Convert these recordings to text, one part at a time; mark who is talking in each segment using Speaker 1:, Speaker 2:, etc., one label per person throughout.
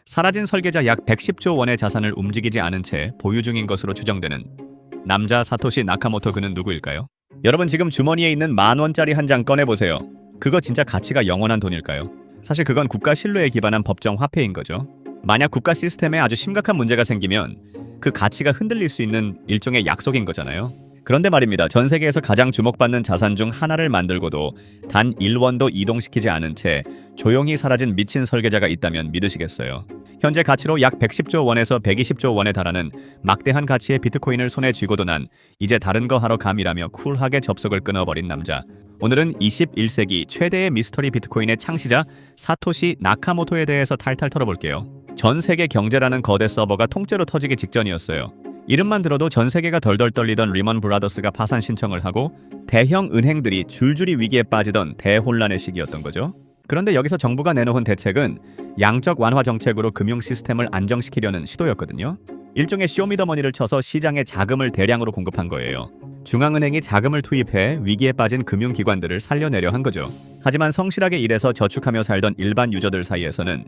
Speaker 1: 사라진 설계자 약 110조 원의 자산을 움직이지 않은 채 보유 중인 것으로 추정되는 남자 사토시 나카모토, 그는 누구일까요? 여러분, 지금 주머니에 있는 10,000원짜리 한 장 꺼내보세요. 그거 진짜 가치가 영원한 돈일까요? 사실 그건 국가 신뢰에 기반한 법정 화폐인 거죠. 만약 국가 시스템에 아주 심각한 문제가 생기면 그 가치가 흔들릴 수 있는 일종의 약속인 거잖아요. 그런데 말입니다. 전 세계에서 가장 주목받는 자산 중 하나를 만들고도 단 1원도 이동시키지 않은 채 조용히 사라진 미친 설계자가 있다면 믿으시겠어요? 현재 가치로 약 110조 원에서 120조 원에 달하는 막대한 가치의 비트코인을 손에 쥐고도 난 이제 다른 거 하러 감이라며 쿨하게 접속을 끊어버린 남자. 오늘은 21세기 최대의 미스터리 비트코인의 창시자 사토시 나카모토에 대해서 탈탈 털어볼게요. 전 세계 경제라는 거대 서버가 통째로 터지기 직전이었어요. 이름만 들어도 전 세계가 덜덜 떨리던 리먼 브라더스가 파산 신청을 하고 대형 은행들이 줄줄이 위기에 빠지던 대혼란의 시기였던 거죠. 그런데 여기서 정부가 내놓은 대책은 양적 완화 정책으로 금융 시스템을 안정시키려는 시도였거든요. 일종의 쇼미더머니를 쳐서 시장에 자금을 대량으로 공급한 거예요. 중앙은행이 자금을 투입해 위기에 빠진 금융기관들을 살려내려 한 거죠. 하지만 성실하게 일해서 저축하며 살던 일반 유저들 사이에서는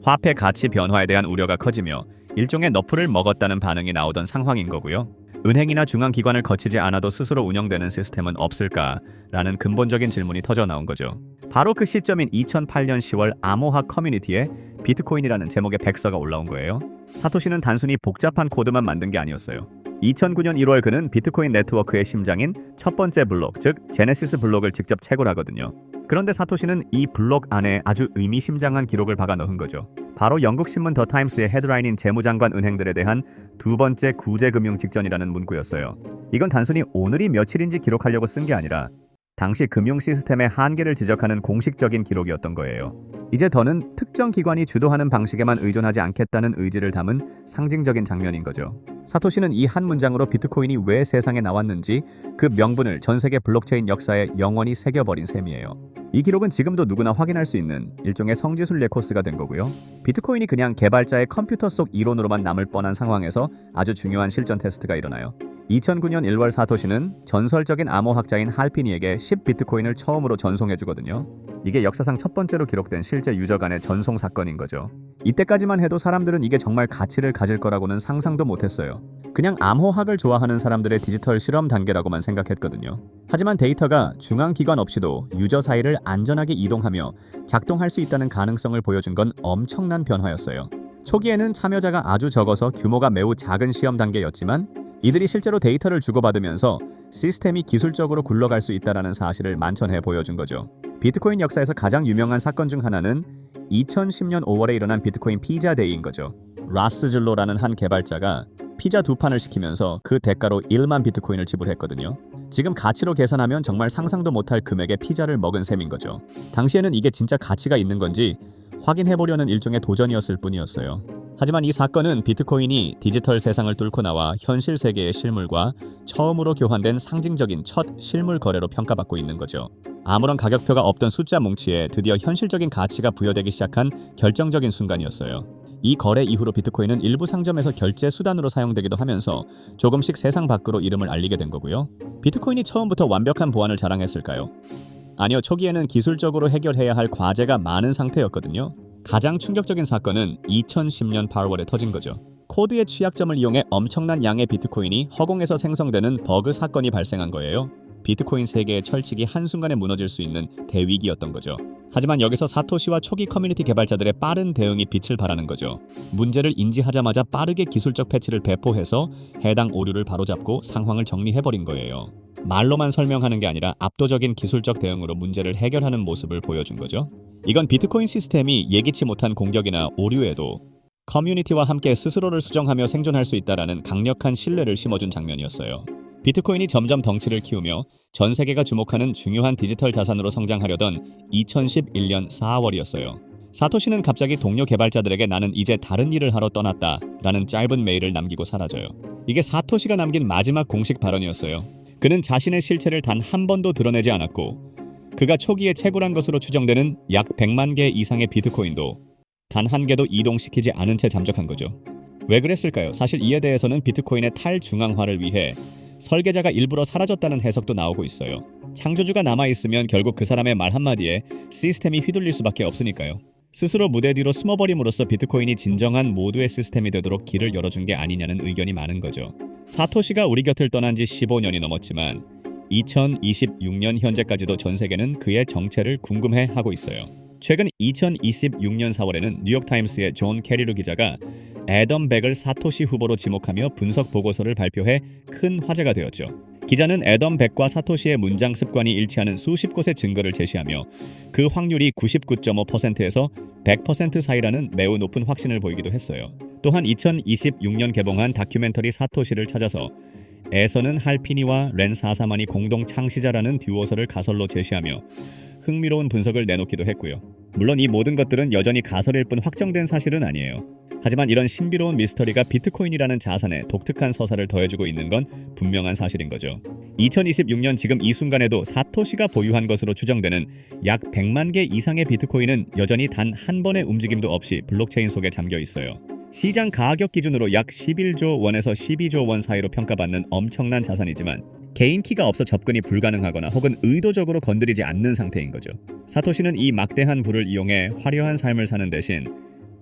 Speaker 1: 화폐 가치 변화에 대한 우려가 커지며 일종의 너프를 먹었다는 반응이 나오던 상황인 거고요. 은행이나 중앙기관을 거치지 않아도 스스로 운영되는 시스템은 없을까라는 근본적인 질문이 터져 나온 거죠. 바로 그 시점인 2008년 10월 암호학 커뮤니티에 비트코인이라는 제목의 백서가 올라온 거예요. 사토시는 단순히 복잡한 코드만 만든 게 아니었어요. 2009년 1월 그는 비트코인 네트워크의 심장인 첫 번째 블록, 즉 제네시스 블록을 직접 채굴하거든요. 그런데 사토시는 이 블록 안에 아주 의미심장한 기록을 박아 넣은 거죠. 바로 영국 신문 더 타임스의 헤드라인인 재무장관 은행들에 대한 두 번째 구제금융 직전이라는 문구였어요. 이건 단순히 오늘이 며칠인지 기록하려고 쓴 게 아니라 당시 금융 시스템의 한계를 지적하는 공식적인 기록이었던 거예요. 이제 더는 특정 기관이 주도하는 방식에만 의존하지 않겠다는 의지를 담은 상징적인 장면인 거죠. 사토시는 이 한 문장으로 비트코인이 왜 세상에 나왔는지 그 명분을 전 세계 블록체인 역사에 영원히 새겨버린 셈이에요. 이 기록은 지금도 누구나 확인할 수 있는 일종의 성지순례 레코스가 된 거고요. 비트코인이 그냥 개발자의 컴퓨터 속 이론으로만 남을 뻔한 상황에서 아주 중요한 실전 테스트가 일어나요. 2009년 1월 사토시는 전설적인 암호학자인 할피니에게 10비트코인을 처음으로 전송해주거든요. 이게 역사상 첫 번째로 기록된 실제 유저 간의 전송 사건인 거죠. 이때까지만 해도 사람들은 이게 정말 가치를 가질 거라고는 상상도 못했어요. 그냥 암호학을 좋아하는 사람들의 디지털 실험 단계라고만 생각했거든요. 하지만 데이터가 중앙기관 없이도 유저 사이를 안전하게 이동하며 작동할 수 있다는 가능성을 보여준 건 엄청난 변화였어요. 초기에는 참여자가 아주 적어서 규모가 매우 작은 시험 단계였지만 이들이 실제로 데이터를 주고받으면서 시스템이 기술적으로 굴러갈 수 있다는 사실을 만천해 보여준 거죠. 비트코인 역사에서 가장 유명한 사건 중 하나는 2010년 5월에 일어난 비트코인 피자데이인 거죠. 라스즐로라는 한 개발자가 피자 2판을 시키면서 그 대가로 1만 비트코인을 지불했거든요. 지금 가치로 계산하면 정말 상상도 못할 금액의 피자를 먹은 셈인 거죠. 당시에는 이게 진짜 가치가 있는 건지 확인해보려는 일종의 도전이었을 뿐이었어요. 하지만 이 사건은 비트코인이 디지털 세상을 뚫고 나와 현실 세계의 실물과 처음으로 교환된 상징적인 첫 실물 거래로 평가받고 있는 거죠. 아무런 가격표가 없던 숫자 뭉치에 드디어 현실적인 가치가 부여되기 시작한 결정적인 순간이었어요. 이 거래 이후로 비트코인은 일부 상점에서 결제 수단으로 사용되기도 하면서 조금씩 세상 밖으로 이름을 알리게 된 거고요. 비트코인이 처음부터 완벽한 보안을 자랑했을까요? 아니요, 초기에는 기술적으로 해결해야 할 과제가 많은 상태였거든요. 가장 충격적인 사건은 2010년 8월에 터진 거죠. 코드의 취약점을 이용해 엄청난 양의 비트코인이 허공에서 생성되는 버그 사건이 발생한 거예요. 비트코인 세계의 철칙이 한순간에 무너질 수 있는 대위기였던 거죠. 하지만 여기서 사토시와 초기 커뮤니티 개발자들의 빠른 대응이 빛을 발하는 거죠. 문제를 인지하자마자 빠르게 기술적 패치를 배포해서 해당 오류를 바로잡고 상황을 정리해버린 거예요. 말로만 설명하는 게 아니라 압도적인 기술적 대응으로 문제를 해결하는 모습을 보여준 거죠. 이건 비트코인 시스템이 예기치 못한 공격이나 오류에도 커뮤니티와 함께 스스로를 수정하며 생존할 수 있다는 강력한 신뢰를 심어준 장면이었어요. 비트코인이 점점 덩치를 키우며 전 세계가 주목하는 중요한 디지털 자산으로 성장하려던 2011년 4월이었어요. 사토시는 갑자기 동료 개발자들에게 나는 이제 다른 일을 하러 떠났다 라는 짧은 메일을 남기고 사라져요. 이게 사토시가 남긴 마지막 공식 발언이었어요. 그는 자신의 실체를 단 한 번도 드러내지 않았고 그가 초기에 채굴한 것으로 추정되는 약 100만 개 이상의 비트코인도 단 한 개도 이동시키지 않은 채 잠적한 거죠. 왜 그랬을까요? 사실 이에 대해서는 비트코인의 탈중앙화를 위해 설계자가 일부러 사라졌다는 해석도 나오고 있어요. 창조주가 남아있으면 결국 그 사람의 말 한마디에 시스템이 휘둘릴 수밖에 없으니까요. 스스로 무대 뒤로 숨어버림으로써 비트코인이 진정한 모두의 시스템이 되도록 길을 열어준 게 아니냐는 의견이 많은 거죠. 사토시가 우리 곁을 떠난 지 15년이 넘었지만 2026년 현재까지도 전 세계는 그의 정체를 궁금해하고 있어요. 최근 2026년 4월에는 뉴욕타임스의 존 캐리루 기자가 애덤 백을 사토시 후보로 지목하며 분석 보고서를 발표해 큰 화제가 되었죠. 기자는 애덤 백과 사토시의 문장 습관이 일치하는 수십 곳의 증거를 제시하며 그 확률이 99.5%에서 100% 사이라는 매우 높은 확신을 보이기도 했어요. 또한 2026년 개봉한 다큐멘터리 사토시를 찾아서 에서는 할피니와 렌 사사만이 공동 창시자라는 듀오설을 가설로 제시하며 흥미로운 분석을 내놓기도 했고요. 물론 이 모든 것들은 여전히 가설일 뿐 확정된 사실은 아니에요. 하지만 이런 신비로운 미스터리가 비트코인이라는 자산에 독특한 서사를 더해주고 있는 건 분명한 사실인 거죠. 2026년 지금 이 순간에도 사토시가 보유한 것으로 추정되는 약 100만 개 이상의 비트코인은 여전히 단 한 번의 움직임도 없이 블록체인 속에 잠겨 있어요. 시장 가격 기준으로 약 11조 원에서 12조 원 사이로 평가받는 엄청난 자산이지만 개인 키가 없어 접근이 불가능하거나 혹은 의도적으로 건드리지 않는 상태인 거죠. 사토시는 이 막대한 부를 이용해 화려한 삶을 사는 대신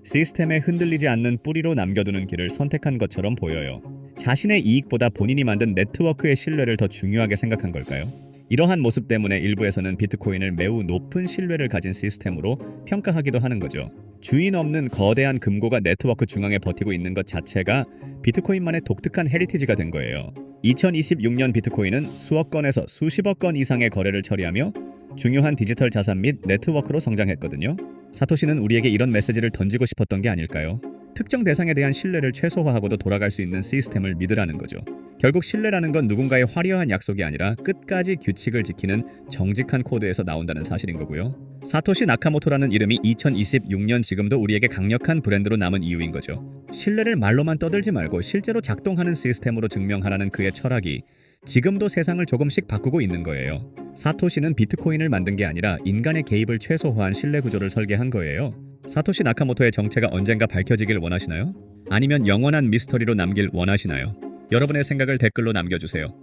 Speaker 1: 시스템에 흔들리지 않는 뿌리로 남겨두는 길을 선택한 것처럼 보여요. 자신의 이익보다 본인이 만든 네트워크의 신뢰를 더 중요하게 생각한 걸까요? 이러한 모습 때문에 일부에서는 비트코인을 매우 높은 신뢰를 가진 시스템으로 평가하기도 하는 거죠. 주인 없는 거대한 금고가 네트워크 중앙에 버티고 있는 것 자체가 비트코인만의 독특한 헤리티지가 된 거예요. 2026년 비트코인은 수억 건에서 수십억 건 이상의 거래를 처리하며 중요한 디지털 자산 및 네트워크로 성장했거든요. 사토시는 우리에게 이런 메시지를 던지고 싶었던 게 아닐까요? 특정 대상에 대한 신뢰를 최소화하고도 돌아갈 수 있는 시스템을 믿으라는 거죠. 결국 신뢰라는 건 누군가의 화려한 약속이 아니라 끝까지 규칙을 지키는 정직한 코드에서 나온다는 사실인 거고요. 사토시 나카모토라는 이름이 2026년 지금도 우리에게 강력한 브랜드로 남은 이유인 거죠. 신뢰를 말로만 떠들지 말고 실제로 작동하는 시스템으로 증명하라는 그의 철학이 지금도 세상을 조금씩 바꾸고 있는 거예요. 사토시는 비트코인을 만든 게 아니라 인간의 개입을 최소화한 신뢰 구조를 설계한 거예요. 사토시 나카모토의 정체가 언젠가 밝혀지길 원하시나요? 아니면 영원한 미스터리로 남길 원하시나요? 여러분의 생각을 댓글로 남겨주세요.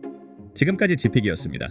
Speaker 1: 지금까지 지픽이었습니다.